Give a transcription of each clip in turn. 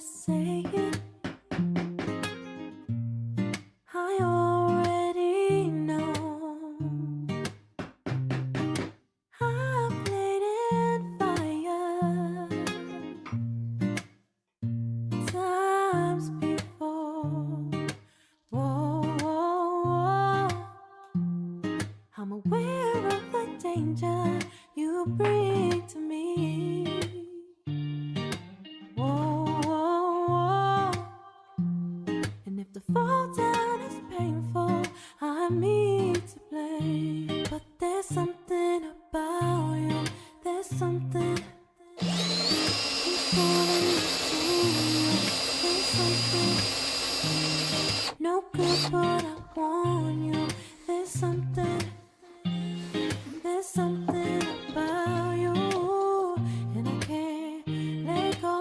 say it. I already know. I've played in fire times before. Whoa, whoa, whoa. I'm aware of the danger you bring to me. Whoa, whoa, whoa. And if the fall down is painful, I'm me to blame. But there's something about you, there's something keep pulling me to you. There's something no good, but I want you. There's something about you, and I can't let go.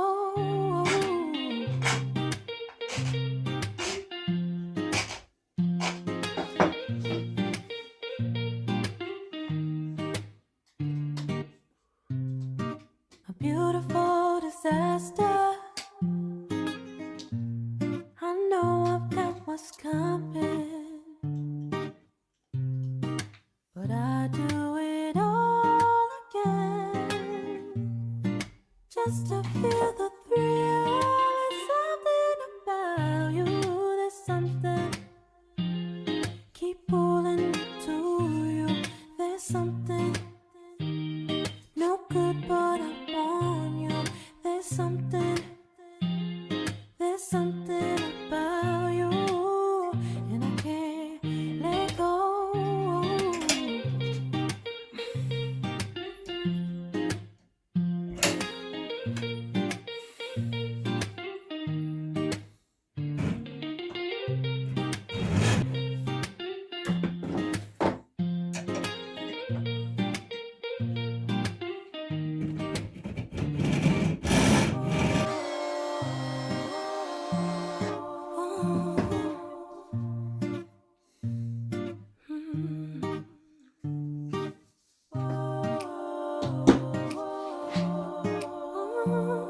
A beautiful disaster. I know I've got what's coming, but I do it all again just to feel the thrill. There's something about you, there's something keep pulling me to you. There's something no good, but I want you. There's something about you, and I can't let go. Oh,